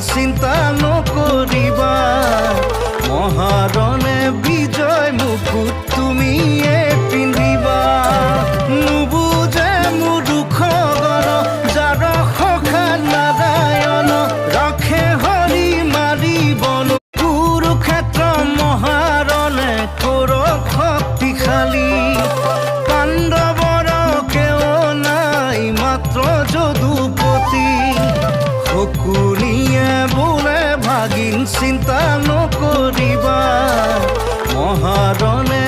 চিন্তা নকৰিবা মহাৰণে বিজয় মুকুট তুমিয়ে পিন্ধিবা নুবুজে মোৰ দুখ গণ যাৰ সখা নাৰায়ণ ৰাখে হৰি মাৰিবন কুৰুক্ষেত্ৰ মহাৰণে কৰ শক্তিশালী পাণ্ডৱৰ কেও নাই মাত্ৰ যদুপতি শকুনিয়ে বোলে ভাগিন চিন্তা নকৰিবা মহাৰণে